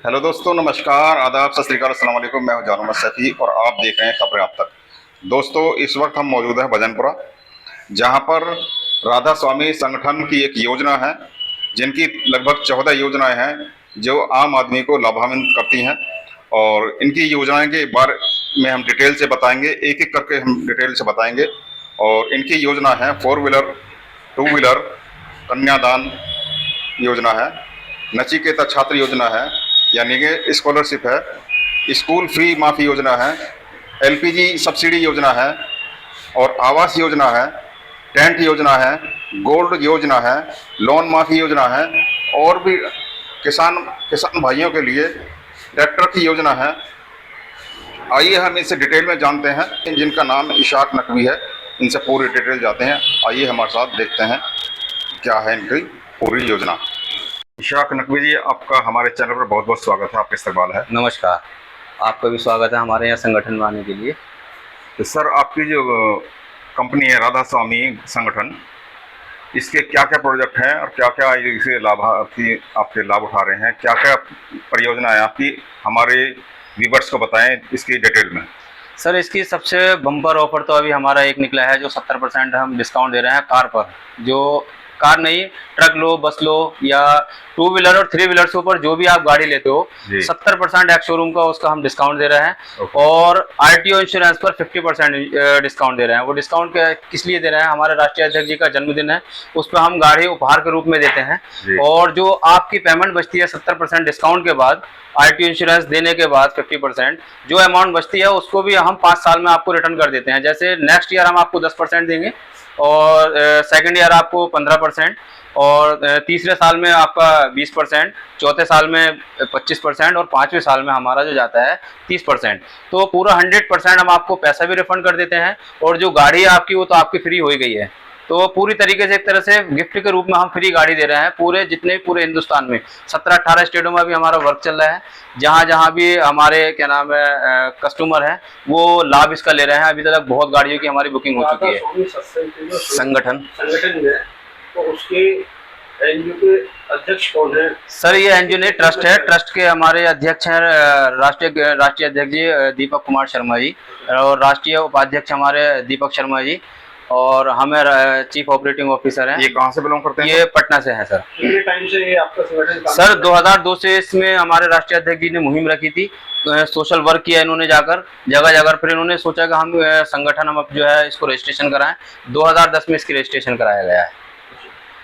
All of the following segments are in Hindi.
हेलो दोस्तों, नमस्कार, आदाब, सत श्री अकाल, अस्सलाम वालेकुम। मैं हूं जान मोहम्मद शफी और आप देख रहे हैं खबरें आप तक। दोस्तों, इस वक्त हम मौजूद हैं भजनपुरा, जहां पर राधा स्वामी संगठन की एक योजना है, जिनकी लगभग 14 योजनाएं हैं जो आम आदमी को लाभान्वित करती हैं। और इनकी योजनाएं के बारे में हम डिटेल से बताएंगे, एक एक करके हम डिटेल से बताएंगे। और इनकी योजना है 4 व्हीलर, 2 व्हीलर कन्यादान योजना है, नचिकेता छात्र योजना है यानी कि स्कॉलरशिप है, स्कूल फी माफ़ी योजना है, एलपीजी सब्सिडी योजना है और आवास योजना है, टेंट योजना है, गोल्ड योजना है, लोन माफ़ी योजना है और भी किसान भाइयों के लिए ट्रैक्टर की योजना है। आइए हम इनसे डिटेल में जानते हैं, जिनका नाम इशाक नकवी है। इनसे पूरी डिटेल जाते हैं। आइए हमारे साथ देखते हैं क्या है इनकी पूरी योजना। इशाक नकवी जी, आपका हमारे चैनल पर बहुत बहुत स्वागत है, आपका इस्तकबाल है। नमस्कार, आपका भी स्वागत है हमारे यहाँ संगठन में आने के लिए। तो सर, आपकी जो कंपनी है राधा स्वामी संगठन, इसके क्या क्या प्रोजेक्ट हैं और क्या क्या इसे लाभार्थी आपके लाभ उठा रहे हैं, क्या क्या परियोजना है आपकी, हमारे व्यूवर्स को बताएं इसकी डिटेल में। सर, इसकी सबसे बम्पर ऑफर तो अभी हमारा एक निकला है जो 70% हम डिस्काउंट दे रहे हैं कार पर। जो कार नहीं, ट्रक लो, बस लो या 2 व्हीलर और 3 व्हीलर के ऊपर जो भी आप गाड़ी लेते हो 70% एक्स शोरूम का उसका हम डिस्काउंट दे रहे हैं। और आरटीओ इंश्योरेंस पर 50% डिस्काउंट दे रहे हैं। वो डिस्काउंट किस लिए दे रहे हैं? हमारे राष्ट्रीय अध्यक्ष जी का जन्मदिन है, उस पर हम गाड़ी उपहार के रूप में देते हैं। और जो आपकी पेमेंट बचती है 70% डिस्काउंट के बाद, आरटीओ इंश्योरेंस देने के बाद 50% जो अमाउंट बचती है उसको भी हम 5 साल में आपको रिटर्न कर देते हैं। जैसे नेक्स्ट ईयर हम आपको 10% देंगे और सेकंड ईयर आपको 15% और तीसरे साल में आपका 20%, चौथे साल में 25% और 5वें साल में हमारा जो जाता है 30%। तो पूरा 100% हम आपको पैसा भी रिफंड कर देते हैं और जो गाड़ी है आपकी वो तो आपकी फ्री हो ही गई है। तो पूरी तरीके से एक तरह से गिफ्ट के रूप में हम फ्री गाड़ी दे रहे हैं पूरे हिंदुस्तान में। 17-18 स्टेटों में भी हमारा वर्क चल रहा है। जहाँ भी हमारे क्या नाम है कस्टमर है वो लाभ इसका ले रहे हैं। अभी तक बहुत गाड़ियों की हमारी बुकिंग हो चुकी है। संगठन है तो उसके एनजीओ के अध्यक्ष कौन है? सर, ये एनजीओ नहीं, ट्रस्ट है। ट्रस्ट के हमारे अध्यक्ष हैं राष्ट्रीय अध्यक्ष जी दीपक कुमार शर्मा जी और राष्ट्रीय उपाध्यक्ष हमारे दीपक शर्मा जी और हमें चीफ ऑपरेटिंग ऑफिसर हैं। ये कहाँ से बिलोंग करते हैं? ये पटना से हैं सर। कितने टाइम से ये आपका संगठन? सर 2002 से इसमें हमारे राष्ट्रीय अध्यक्ष जी ने मुहिम रखी थी, सोशल वर्क किया इन्होंने जाकर जगह जगह। फिर इन्होंने सोचा कि हम संगठन हम जो है इसको रजिस्ट्रेशन कराएं। 2010 में इसकी रजिस्ट्रेशन कराया गया है।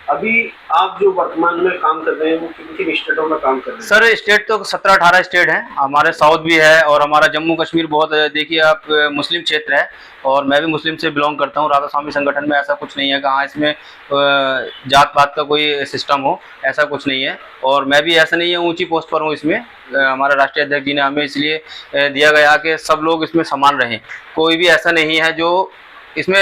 अभी आप जो वर्तमान में काम कर रहे हैं वो किन किन स्टेटों में काम कर रहे हैं? सर, स्टेट तो 17-18 स्टेट हैं। हमारे साउथ भी है और हमारा जम्मू कश्मीर बहुत, देखिए आप, मुस्लिम क्षेत्र है और मैं भी मुस्लिम से बिलोंग करता हूँ। राधा स्वामी संगठन में ऐसा कुछ नहीं है कि हाँ इसमें जात पात का कोई सिस्टम हो, ऐसा कुछ नहीं है। और मैं भी ऐसा नहीं है ऊंची पोस्ट पर हूँ इसमें। हमारा राष्ट्रीय अध्यक्ष जी ने हमें इसलिए दिया गया कि सब लोग इसमें समान रहें। कोई भी ऐसा नहीं है जो इसमें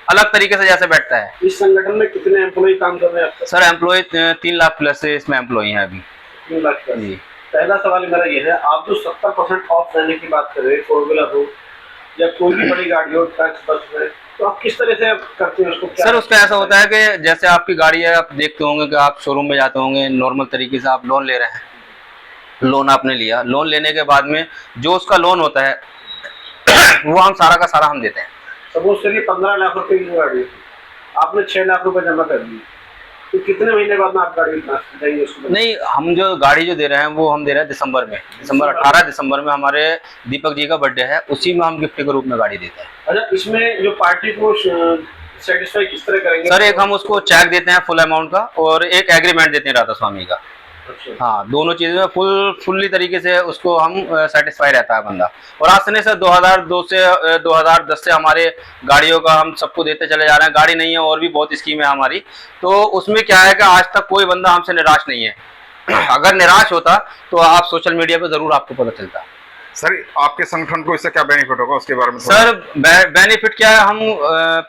अलग तरीके से जैसे बैठता है। इस संगठन में कितने एम्प्लॉय काम कर रहे हैं आपका? सर, एम्प्लॉय 3 लाख प्लस इसमें एम्प्लॉय हैं अभी। 3 लाख प्लस जी। पहला सवाल मेरा ये है, आप जो 70% ऑफ देने की बात कर रहे हैं, 4 व्हीलर हो या कोई भी बड़ी गाड़ी हो, ट्रक, बस में, तो आप किस तरह से करते हैं उसको? सर, उसका ऐसा होता है कि जैसे आपकी गाड़ी है, आप देखते होंगे कि आप शोरूम में जाते होंगे, नॉर्मल तरीके से आप लोन ले रहे हैं। लोन आपने लिया, लोन लेने के बाद में जो उसका लोन होता है वो हम सारा का सारा हम देते हैं। सपोज करिए 15 लाख रुपए की गाड़ी, आपने 6 लाख रुपए जमा कर दिए, तो कितने महीने बाद में आप गाड़ी देंगे उसको? नहीं, हम जो गाड़ी जो दे रहे हैं वो हम दे रहे हैं दिसंबर में। 18 दिसंबर में हमारे दीपक जी का बर्थडे है, उसी में हम गिफ्ट के रूप में गाड़ी देते हैं। अच्छा, इसमें जो पार्टी को सेटिस्फाई किस तरह करेंगे? सर, एक हम उसको चेक देते हैं फुल अमाउंट का और एक एग्रीमेंट देते हैं राधा स्वामी का। अच्छा। हाँ, दोनों चीज़ों में फुल्ली तरीके से उसको हम सेटिस्फाई रहता है बंदा। और आज से 2010 से हमारे गाड़ियों का हम सबको देते चले जा रहे हैं। गाड़ी नहीं है और भी बहुत स्कीम है हमारी। तो उसमें क्या है कि आज तक कोई बंदा हमसे निराश नहीं है। अगर निराश होता तो आप सोशल मीडिया पे जरूर आपको पता चलता। सर, आपके संगठन को इससे क्या बेनिफिट होगा उसके बारे में? सर, बेनिफिट क्या है? हम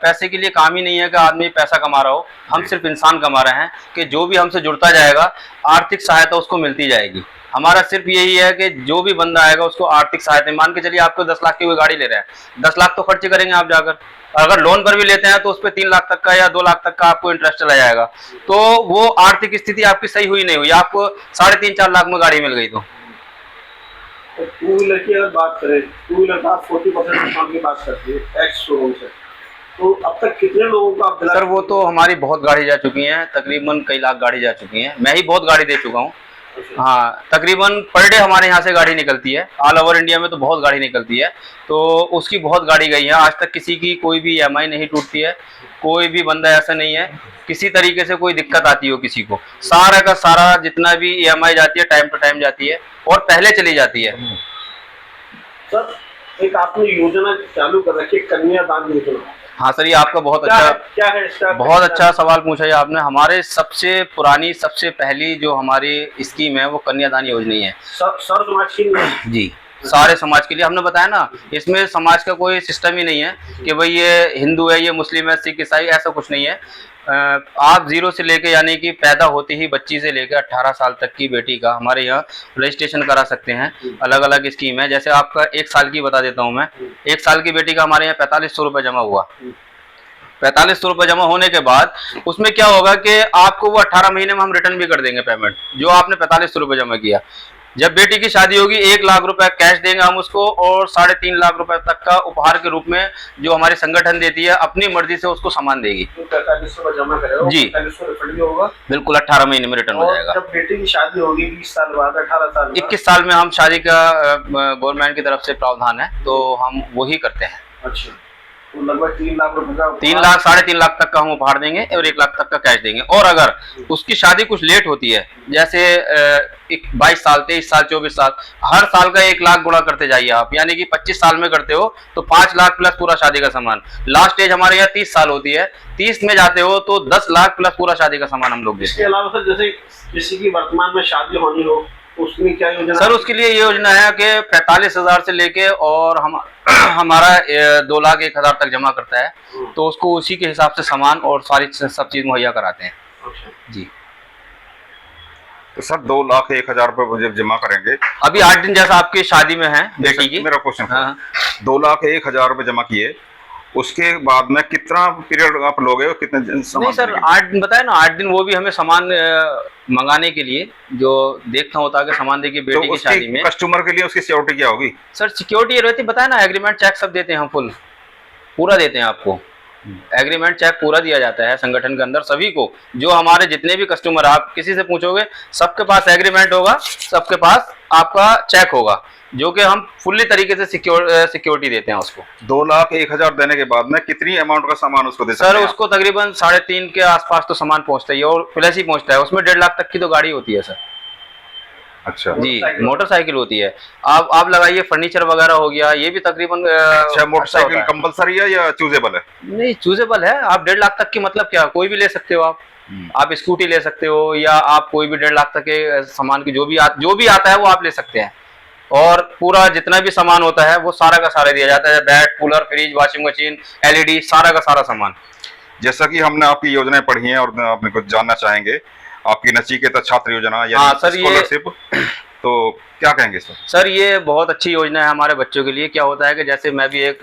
पैसे के लिए काम ही नहीं है कि आदमी पैसा कमा रहा हो। हम सिर्फ इंसान कमा रहे हैं कि जो भी हमसे जुड़ता जाएगा आर्थिक सहायता उसको मिलती जाएगी। हमारा सिर्फ यही है कि जो भी बंदा आएगा उसको आर्थिक सहायता। मान के चलिए आपको 10 लाख की कोई गाड़ी ले रहे हैं, 10 लाख तो खर्च करेंगे आप जाकर। अगर लोन पर भी लेते हैं तो उस पर 3 लाख तक का या 2 लाख तक का आपको इंटरेस्ट चला जाएगा। तो वो आर्थिक स्थिति आपकी सही हुई नहीं हुई, आपको 3.5-4 लाख में गाड़ी मिल गई। तो तो टू व्हीलर की अगर बात करें, टू व्हीलर का 40% डिस्काउंट की बात करते हैं एक्स शोरूम से, तो अब तक कितने लोगों को आप दिला? सर वो तो हमारी बहुत गाड़ी जा चुकी हैं, तकरीबन कई लाख गाड़ी जा चुकी हैं, मैं ही बहुत गाड़ी दे चुका हूँ। हाँ, तकरीबन पर डे हमारे यहाँ से गाड़ी निकलती है, ऑल ओवर इंडिया में तो बहुत गाड़ी निकलती है, तो उसकी बहुत गाड़ी गई है। आज तक किसी की कोई भी EMI नहीं टूटती है, कोई भी बंदा ऐसा नहीं है किसी तरीके से कोई दिक्कत आती हो किसी को। सारा का सारा जितना भी EMI जाती है टाइम टू टाइम जाती है और पहले चली जाती है। सर एक आपने योजना चालू कर रखी है, कन्यादान योजना। हाँ सर, ये आपका बहुत क्या अच्छा है, क्या है इसका? बहुत अच्छा सवाल पूछा है आपने। हमारे सबसे पुरानी सबसे पहली जो हमारी स्कीम है वो कन्यादान योजना ही है। सर समाज की नहीं? जी, सारे समाज के लिए। हमने बताया ना, इसमें समाज का कोई सिस्टम ही नहीं है कि भाई ये हिंदू है, ये मुस्लिम है, सिख ईसाई, ऐसा कुछ नहीं है। आप जीरो से लेके यानी कि पैदा होती ही बच्ची से लेकर 18 साल तक की बेटी का हमारे यहाँ रजिस्ट्रेशन करा सकते हैं। अलग अलग स्कीम है। जैसे आपका 1 साल की बता देता हूँ मैं। 1 साल की बेटी का हमारे यहाँ 4500 रुपये जमा हुआ। 4500 रुपये जमा होने के बाद उसमें क्या होगा कि आपको वो 18 महीने में हम रिटर्न भी कर देंगे पेमेंट, जो आपने 4500 रुपये जमा किया। जब बेटी की शादी होगी 1 लाख रुपए कैश देंगे हम उसको, और 3.5 लाख रुपए तक का उपहार के रूप में जो हमारे संगठन देती है, अपनी मर्जी से उसको सामान देगी। तो 4500 जमा करेगा जी, 4500 रिफंड भी होगा बिल्कुल 18 महीने में रिटर्न हो जाएगा। जब बेटी की शादी होगी 20 साल बाद, 18 साल बाद, 21 साल में हम शादी का गवर्नमेंट की तरफ से प्रावधान है, तो हम वही करते हैं। अच्छा, तो लगभग 3 लाख रुपए का 3 लाख 3.5 लाख तक का हम उपहार देंगे और 1 लाख तक का कैश देंगे। और अगर उसकी शादी कुछ लेट होती है, जैसे 22 साल, 23 साल, 24 साल, हर साल का 1 लाख गुणा करते जाइए आप, यानी कि 25 साल में करते हो तो 5 लाख प्लस पूरा शादी का सामान। लास्ट एज हमारे यहाँ 30 साल होती है, 30 में जाते हो तो 10 लाख प्लस पूरा शादी का सामान हम लोग देते हैं। इसके अलावा सर जैसे किसी की वर्तमान में शादी होनी हो, उसमें क्या योजना? सर उसके लिए ये योजना है कि 45,000 से लेके और हम हमारा 2 लाख 1,000 तक जमा करता है, तो उसको उसी के हिसाब से सामान और सारी सब चीज मुहैया कराते हैं। जी, तो सर 2 लाख 1,000 रुपये जब जमा करेंगे, अभी 8 दिन जैसा आपकी शादी में है बेटी की। मेरा क्वेश्चन, हाँ, 2 लाख 1,000 रुपये जमा किए, उसके बाद में कितना पीरियड आप लोगे और कितने दिन सामान नहीं सर, देंगे? 8 दिन बताया ना, 8 दिन वो भी हमें सामान मंगाने के लिए जो देखना होता है कि सामान देखिए तो बेटी की शादी में। कस्टमर के लिए उसकी सिक्योरिटी क्या होगी? सर सिक्योरिटी रहती, बताया ना, एग्रीमेंट चेक सब देते हैं हम, फुल पूरा देते हैं आपको। एग्रीमेंट चेक पूरा दिया जाता है संगठन के अंदर सभी को। जो हमारे जितने भी कस्टमर, आप किसी से पूछोगे सबके पास एग्रीमेंट होगा, सबके पास आपका चेक होगा, जो कि हम फुल्ली तरीके से सिक्योरिटी देते हैं उसको। 2 लाख 1,000 देने के बाद में कितनी अमाउंट का सामान उसको दे सकते सर हैं? उसको तकरीबन 3.5 के आसपास तो सामान पहुंचता ही है, और प्लस ही पहुंचता है। उसमें 1.5 लाख तक की तो गाड़ी होती है सर। अच्छा जी, मोटरसाइकिल होती है। आप लगाइए, फर्नीचर वगैरह हो गया, ये भी तकरीबन अच्छा, मोटरसाइकिल होता है। कंपलसरी है या चूजेबल है? नहीं, चूजेबल है। आप 1.5 लाख तक की मतलब क्या, कोई भी ले सकते हो आप स्कूटी ले सकते हो, या आप कोई भी 1.5 लाख तक के सामान की जो भी आता है वो आप ले सकते हैं। और पूरा जितना भी सामान होता है वो सारा का सारा दिया जाता है, bat, cooler, fridge, washing machine, LED, सारा का सारा सामान। जैसा कि हमने आपकी योजनाएं पढ़ी हैं और आपने कुछ जानना चाहेंगे, आपकी नचिकेता छात्र योजना हाँ, या सर, ये- स्कॉलरशिप, तो क्या कहेंगे सर? सर ये बहुत अच्छी योजना है हमारे बच्चों के लिए। क्या होता है कि जैसे मैं भी एक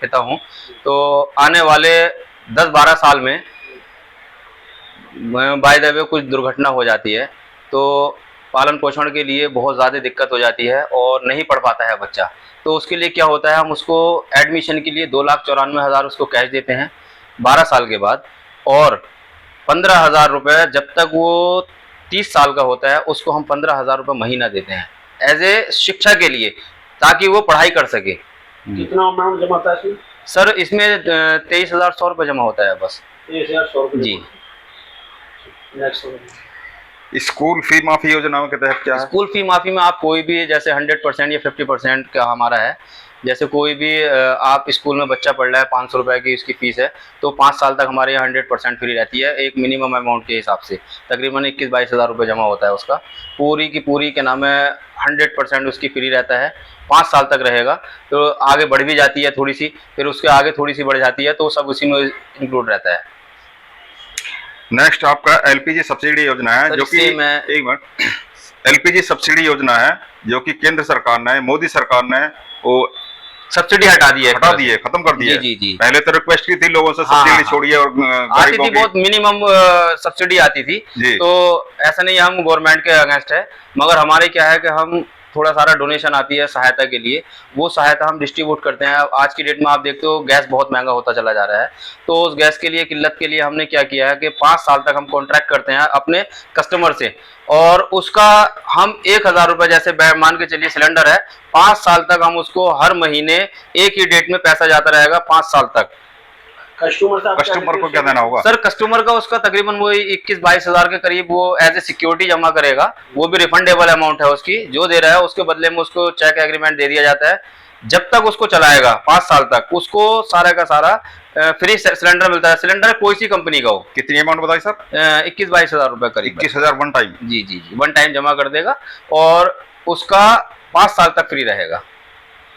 पिता हूँ, तो आने वाले 10-12 साल में बाय द वे कुछ दुर्घटना हो जाती है, तो पालन पोषण के लिए बहुत ज़्यादा दिक्कत हो जाती है और नहीं पढ़ पाता है बच्चा। तो उसके लिए क्या होता है, हम उसको एडमिशन के लिए 2,94,000 उसको कैश देते हैं 12 साल के बाद, और 15,000 रुपये जब तक वो 30 साल का होता है उसको हम 15,000 रुपये महीना देते हैं एज ए शिक्षा के लिए, ताकि वो पढ़ाई कर सके। कितना अमाउंट जमा होता है सर इसमें 23,100 रुपये जमा होता है बस। 23,100 जी। स्कूल फी माफी योजना के तहत क्या है? स्कूल फी माफी में आप कोई भी, जैसे 100% या 50% का हमारा है। जैसे कोई भी आप स्कूल में बच्चा पढ़ रहा है, 500 रुपये की उसकी फीस है, तो 5 साल तक हमारे यहाँ 100% फ्री रहती है, एक मिनिमम अमाउंट के हिसाब से। तकरीबन 21-22 हज़ार रुपये जमा होता है उसका, पूरी की पूरी के नाम है 100% उसकी फ्री रहता है, 5 साल तक रहेगा। तो आगे बढ़ भी जाती है थोड़ी सी, फिर उसके आगे थोड़ी सी बढ़ जाती है, तो सब उसी में इंक्लूड रहता है। नेक्स्ट आपका LPG सब्सिडी योजना है, सर, जो कि इससे मैं- एक मिनट, LPG सब्सिडी योजना है जो कि केंद्र सरकार ने, मोदी सरकार ने वो सब्सिडी हटा दी है, खत्म कर दी है। जी, जी। पहले तो रिक्वेस्ट की थी लोगों से, हाँ, सब्सिडी हाँ, छोड़िए और आती गरीबों थी, की- बहुत मिनिमम सब्सिडी आती थी। जी। तो ऐसा नहीं हम गवर्नमेंट के अगेंस्ट है, मगर हमारे क्या है कि हम थोड़ा सारा डोनेशन आती है सहायता के लिए, वो सहायता हम डिस्ट्रीब्यूट करते हैं। आज की डेट में आप देखते हो गैस बहुत महंगा होता चला जा रहा है, तो उस गैस के लिए किल्लत के लिए हमने क्या किया है कि 5 साल तक हम कॉन्ट्रैक्ट करते हैं अपने कस्टमर से, और उसका हम 1000 रुपये जैसे मान के चलिए सिलेंडर है, 5 साल तक हम उसको हर महीने एक ही डेट में पैसा जाता रहेगा 5 साल तक। कस्टमर को क्या देना होगा सर? कस्टमर का उसका तकरीबन वो 21-22 हजार के करीब वो एज ए सिक्योरिटी जमा करेगा, वो भी रिफंडेबल अमाउंट है उसकी, जो दे रहा है उसके बदले में उसको चेक एग्रीमेंट दे दिया जाता है। जब तक उसको चलाएगा 5 साल तक उसको सारा का सारा फ्री सिलेंडर मिलता है। सिलेंडर कोई सी कंपनी का हो। कितनी अमाउंट बताई सर? 21-22 हजार रुपए करीब। 21,000 वन टाइम? जी जी जी, वन टाइम जमा कर देगा और उसका 5 साल तक फ्री रहेगा।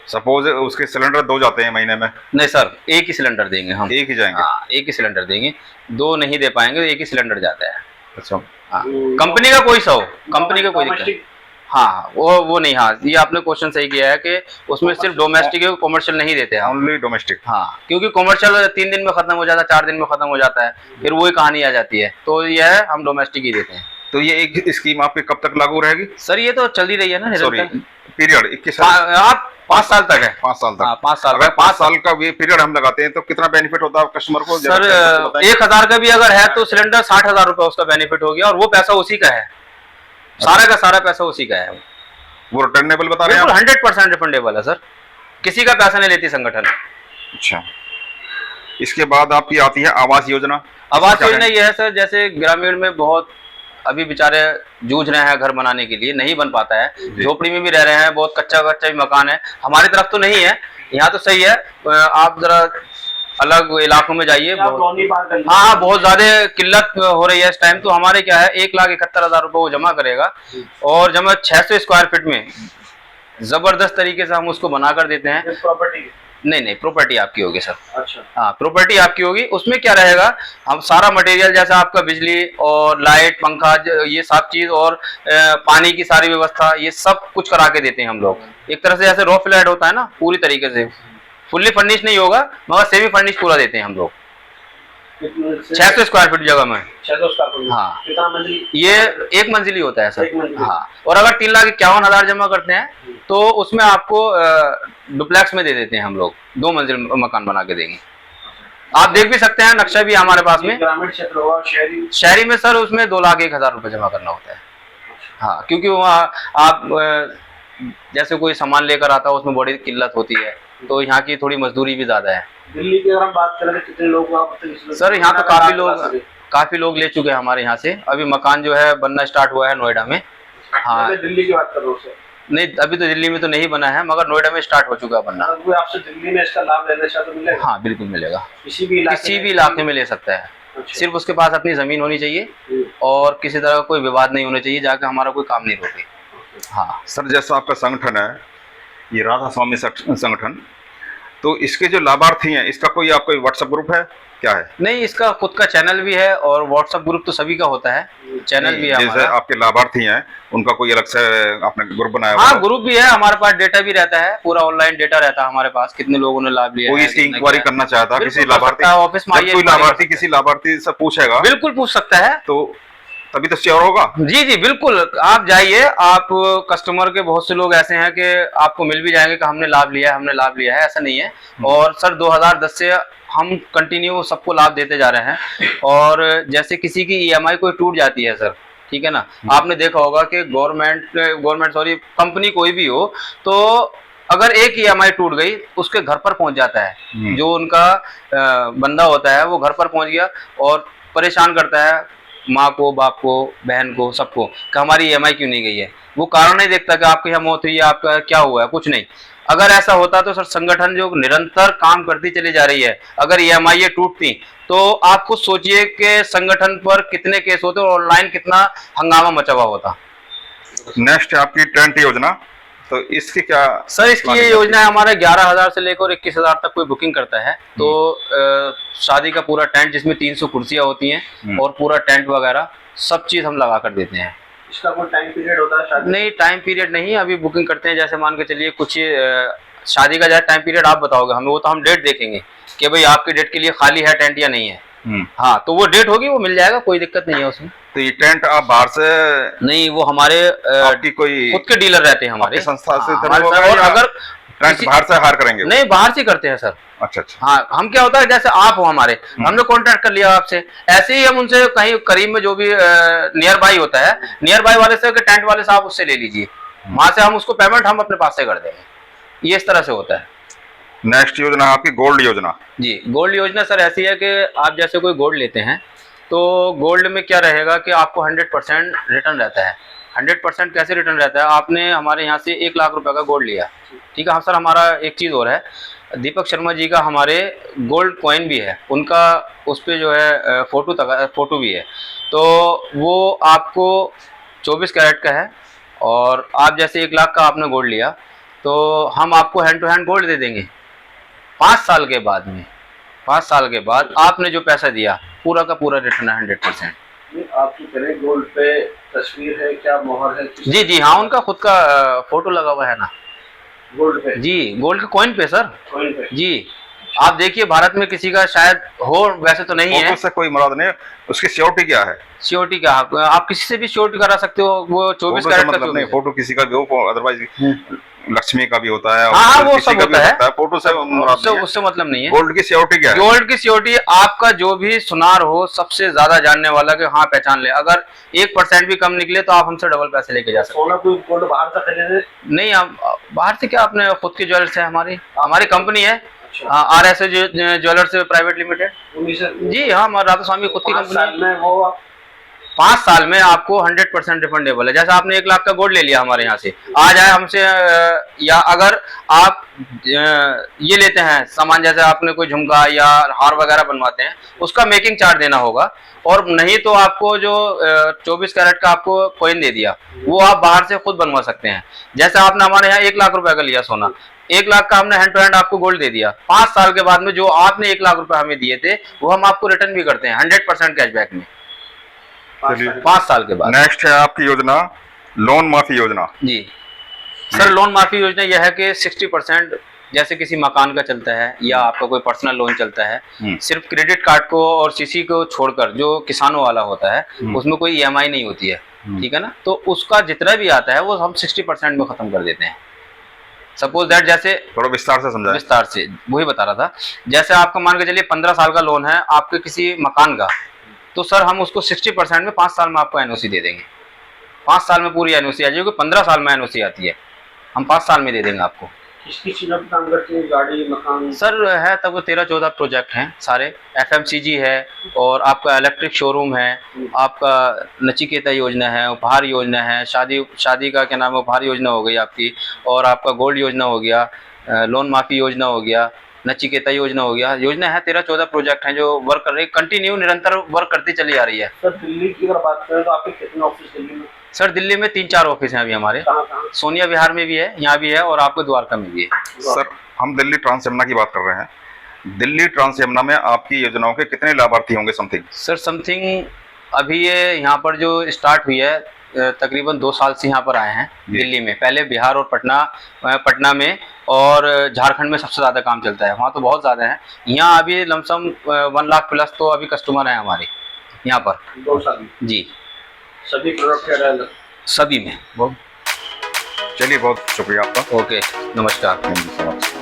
सपोज उसके सिलेंडर 2 जाते हैं महीने में? नहीं सर, एक ही सिलेंडर देंगे हम। एक ही जाएंगे? हाँ, एक ही सिलेंडर देंगे, 2 नहीं दे पाएंगे, एक ही सिलेंडर जाता है। अच्छा। हाँ, कंपनी का कोई सा हो, कंपनी का कोई दिक्कत। हाँ, वो नहीं। हाँ, ये आपने क्वेश्चन सही किया है कि उसमें सिर्फ डोमेस्टिक है, कॉमर्शियल नहीं देते हैं। Only domestic? हाँ, क्योंकि कॉमर्शियल 3 दिन में खत्म हो जाता है, 4 दिन में खत्म हो जाता है, फिर वही कहानी आ जाती है, तो ये है हम डोमेस्टिक ही देते हैं। तो ये एक स्कीम आपकी कब तक लागू रहेगी सर? ये तो चल ही रही है ना निरंतर। पीरियड 21 साल? आप 5 साल तक है। 5 साल तक? हाँ, 5 साल। अगर 5 साल का ये पीरियड हम लगाते हैं तो कितना बेनिफिट होता है कस्टमर को? सर 1000 का भी अगर है तो सिलेंडर 60,000 रुपए उसका बेनिफिट हो गया, और वो पैसा उसी का है, सारा का सारा पैसा उसी का है। वो रिटर्नेबल बता रहे हैं? 100% रिफंडेबल है सर, किसी का पैसा नहीं लेती संगठन। अच्छा। इसके बाद आपकी आती है आवास योजना। आवास योजना ये है सर, जैसे ग्रामीण में बहुत अभी बेचारे जूझ रहे हैं घर बनाने के लिए, नहीं बन पाता है, झोपड़ी में भी रह रहे हैं, बहुत कच्चा भी मकान है। हमारी तरफ तो नहीं है, यहाँ तो सही है, आप जरा अलग इलाकों में जाइए, हाँ बहुत ज्यादा किल्लत हो रही है इस टाइम। तो हमारे क्या है, 1,71,000 रुपये वो जमा करेगा, और जब 600 स्क्वायर फीट में जबरदस्त तरीके से हम उसको बना कर देते हैं। प्रॉपर्टी? नहीं, प्रॉपर्टी आपकी होगी सर। अच्छा। हाँ, प्रॉपर्टी आपकी होगी। उसमें क्या रहेगा, हम सारा मटेरियल जैसे आपका बिजली और लाइट पंखा ये सब चीज, और पानी की सारी व्यवस्था, ये सब कुछ करा के देते हैं हम लोग। एक तरह से जैसे रॉ फ्लैट होता है ना, पूरी तरीके से फुल्ली फर्निश नहीं होगा, मगर सेमी फर्निश पूरा देते हैं हम लोग। 600 स्क्वायर फीट जगह में। 600 स्क्वायर फीट? हाँ। कितना मंजिल? ये 1 मंजिली होता है सर। हाँ। और अगर 3,51,000 जमा करते हैं तो उसमें आपको डुप्लेक्स में दे देते हैं हम लोग, 2 मंजिल मकान बना के देंगे। आप देख भी सकते हैं, नक्शा भी हमारे पास में। ग्रामीण क्षेत्र होगा? शहरी में सर उसमें 2,01,000 रुपये जमा करना होता है। हाँ, क्योंकि वहाँ आप जैसे कोई सामान लेकर आता है उसमें बड़ी किल्लत होती है, तो यहाँ की थोड़ी मजदूरी भी ज्यादा है। दिल्ली की अगर हम बात करें तो कितने लोग आप? सर यहाँ तो काफी लोग ले चुके हैं हमारे यहाँ से। अभी मकान जो है बनना स्टार्ट हुआ है नोएडा में। हाँ, दिल्ली की बात कर रहा हूँ सर। नहीं, अभी तो दिल्ली में तो नहीं बना है, मगर नोएडा में स्टार्ट हो चुका है बनना। कोई आपसे दिल्ली में इसका लाभ लेना चाहे तो मिलेगा? हाँ, बिल्कुल मिलेगा, किसी भी इलाके में ले सकता है। अच्छा। सिर्फ उसके पास अपनी जमीन होनी चाहिए और किसी तरह का कोई विवाद नहीं होना चाहिए, जाके हमारा कोई काम नहीं रोके। हाँ सर, जैसा आपका संगठन है ये राधा स्वामी संगठन, तो इसके जो लाभार्थी हैं इसका कोई आपका व्हाट्सएप ग्रुप है क्या है? नहीं, इसका खुद का चैनल भी है, और व्हाट्सएप ग्रुप तो सभी का होता है, चैनल भी है। जैसे आपके लाभार्थी हैं उनका कोई अलग से आपने ग्रुप बनाया? हाँ, ग्रुप भी है हमारे पास, डेटा भी रहता है, पूरा ऑनलाइन डेटा रहता है हमारे पास, कितने लोगों ने लाभ लिया। कोई इसकी इंक्वायरी करना चाहता किसी लाभार्थी ऑफिस में, कोई लाभार्थी किसी लाभार्थी से पूछेगा? बिल्कुल पूछ सकता है, तो तभी तो श्योर होगा। जी जी बिल्कुल, आप जाइए, आप कस्टमर के बहुत से लोग ऐसे हैं कि आपको मिल भी जाएंगे कि हमने लाभ लिया है, हमने लाभ लिया है, ऐसा नहीं है। और सर 2010 से हम कंटिन्यू सबको लाभ देते जा रहे हैं। और जैसे किसी की EMI कोई टूट जाती है सर, ठीक है ना, आपने देखा होगा कि गवर्नमेंट सॉरी कंपनी कोई भी हो, तो अगर एक EMI टूट गई उसके घर पर पहुंच जाता है, जो उनका बंदा होता है वो घर पर पहुंच गया और परेशान करता है माँ को, बाप को, बहन को, सबको कि हमारी EMI क्यों नहीं गई है। वो कारण नहीं देखता कि आपकी यहाँ मौत हुई है, आपका क्या हुआ है, कुछ नहीं। अगर ऐसा होता तो सर संगठन जो निरंतर काम करती चली जा रही है, अगर EMI ये टूटती तो आप खुद सोचिए कि संगठन पर कितने केस होते और ऑनलाइन कितना हंगामा मचा हुआ होता। नेक्स्ट आपकी टेंट योजना, तो इसकी क्या? सर इसकी ये योजना है, हमारा 11,000 से लेकर 21,000 तक कोई बुकिंग करता है तो शादी का पूरा टेंट, जिसमें 300 कुर्सियां होती हैं और पूरा टेंट वगैरह सब चीज हम लगा कर देते हैं। इसका कोई टाइम पीरियड होता है शादी? नहीं, टाइम पीरियड नहीं, अभी बुकिंग करते हैं। जैसे मान के चलिए कुछ शादी का टाइम पीरियड आप बताओगे हमें, वो तो हम डेट देखेंगे कि भाई आपकी डेट के लिए खाली है टेंट या नहीं है। हाँ, तो वो डेट होगी, वो मिल जाएगा, कोई दिक्कत नहीं है उसमें। तो ये टेंट आप बाहर से नहीं, वो हमारे आपकी कोई खुद के डीलर रहते हैं हमारे आपकी संस्था से हाँ, थ्रू हमारे होगा साथ। और या अगर टेंट बाहर से हायर करेंगे? नहीं, बाहर से करते हैं सर। अच्छा अच्छा। हाँ, हम क्या होता है जैसे आप हो हमारे, हमने कॉन्ट्रैक्ट कर लिया आपसे, ऐसे ही हम उनसे कहीं करीब में जो भी नियर बाई होता है, नियर बाई वाले से टेंट वाले साहब उससे ले लीजिए, वहां से हम उसको पेमेंट हम अपने पास से कर देंगे। ये इस तरह से होता है। नेक्स्ट योजना आपकी गोल्ड योजना। जी, गोल्ड योजना सर ऐसी है कि आप जैसे कोई गोल्ड लेते हैं तो गोल्ड में क्या रहेगा कि आपको 100% रिटर्न रहता है। 100% कैसे रिटर्न रहता है? आपने हमारे यहाँ से 1 लाख रुपए का गोल्ड लिया, ठीक है। हाँ सर, हमारा एक चीज़ और है, दीपक शर्मा जी का हमारे गोल्ड कॉइन भी है, उनका उस पर जो है फोटो भी है। तो वो आपको 24 कैरेट का है, और आप जैसे 1 लाख का आपने गोल्ड लिया तो हम आपको हैंड टू हैंड गोल्ड दे देंगे 5 साल के बाद में। 5 साल के बाद आपने जो पैसा दिया पूरा का पूरा रिटर्न है 100%। आपकी पहले गोल्ड पे तस्वीर है क्या, मोहर है? जी जी हाँ, उनका खुद का फोटो लगा हुआ है ना गोल्ड पे? जी, गोल्ड के कॉइन पे सर। कॉइन पे? जी, आप देखिए भारत में किसी का शायद हो, वैसे तो नहीं है। उससे कोई मुराद नहीं, उसकी सिक्योरिटी क्या है? सिक्योरिटी का आप किसी से भी सिक्योरिटी करा सकते हो, वो 24 कैरेट का मतलब नहीं, फोटो किसी का भी हो, अदरवाइज लक्ष्मी का भी होता है। हाँ, वो किसी सब का भी होता है। फोटो से मुराद नहीं है। उससे मतलब नहीं है। गोल्ड की सिक्योरिटी क्या है? गोल्ड की सिक्योरिटी आपका जो भी सुनार हो, सबसे ज्यादा जानने वाला कि हाँ पहचान ले, अगर 1% भी कम निकले तो आप हमसे डबल पैसे लेके जा सकते सोना कोई गोल्ड बाहर से खरीदे? नहीं, आप बाहर से क्या, अपने खुद की ज्वेलर्स है, हमारी कंपनी है अच्छा। RS jewellers private limited. जी हाँ, हमारा राधा स्वामी खुद की कंपनी है। वो 5 साल में आपको 100% रिफंडेबल है। जैसे आपने 1 लाख का गोल्ड ले लिया हमारे यहाँ से, आ जाए हमसे, या अगर आप ये लेते हैं सामान, जैसे आपने कोई झुमका या हार वगैरह बनवाते हैं, उसका मेकिंग चार्ज देना होगा। और नहीं तो आपको जो 24 कैरेट का आपको कॉइन दे दिया, वो आप बाहर से खुद बनवा सकते हैं। जैसे आपने हमारे यहाँ 1 लाख रुपए का लिया सोना, 1 लाख का हमने हैंड टू हैंड आपको गोल्ड दे दिया, 5 साल के बाद में जो आपने 1 लाख रुपए हमें दिए थे वो हम आपको रिटर्न भी करते हैं 100% कैशबैक में 5 साल के बाद। नेक्स्ट है आपकी योजना लोन माफी योजना। जी सर, लोन माफी योजना यह है कि 60% जैसे किसी मकान का चलता है या आपका कोई पर्सनल लोन चलता है, सिर्फ क्रेडिट कार्ड को और सीसी को छोड़कर जो किसानों वाला होता है उसमें कोई EMI नहीं होती है, ठीक है ना। तो उसका जितना भी आता है वो हम 60% में खत्म कर देते हैं। सपोज दैट, जैसे थोड़ा विस्तार से समझाएं। विस्तार से वही बता रहा था, जैसे आपका मान के चलिए 15 साल का लोन है आपके किसी मकान का, तो सर हम उसको 60% में 5 साल में आपको NOC दे देंगे। 5 साल में पूरी NOC आ जाएगी। 15 साल में NOC आती है, हम 5 साल में दे देंगे आपको। किसकी चीजों पे काम करती है? गाड़ी, मकान? सर है तब 13-14 प्रोजेक्ट हैं सारे। FMCG है, और आपका इलेक्ट्रिक शोरूम है, आपका नचिकेता योजना है, उपहार योजना है, शादी का क्या नाम है, उपहार योजना हो गई आपकी, और आपका गोल्ड योजना हो गया, लोन माफी योजना हो गया, नचिकेता योजना हो गया। योजना है 13-14 प्रोजेक्ट हैं जो वर्क कर रही है, कंटिन्यू निरंतर वर्क करती चली आ रही है। सर दिल्ली की अगर बात करें तो आपके कितने ऑफिस दिल्ली में? सर दिल्ली में 3-4 ऑफिस हैं अभी हमारे। कहाँ? सोनिया विहार में भी है, यहाँ भी है, और आपको द्वारका में भी है। सर हम दिल्ली ट्रांस यमुना की बात कर रहे हैं। दिल्ली ट्रांस यमुना में आपकी योजनाओं के कितने लाभार्थी होंगे समथिंग? सर समथिंग अभी ये यहाँ पर जो स्टार्ट हुई है, तकरीबन 2 साल से यहाँ पर आए हैं दिल्ली में। पहले बिहार और पटना में और झारखंड में सबसे ज़्यादा काम चलता है, वहाँ तो बहुत ज़्यादा है। यहाँ अभी लमसम 1 लाख प्लस तो अभी कस्टमर हैं हमारे यहाँ पर 2 साल जी, सभी प्रोडक्ट सभी में। चलिए, बहुत शुक्रिया आपका। ओके, नमस्कार। Thank you so much.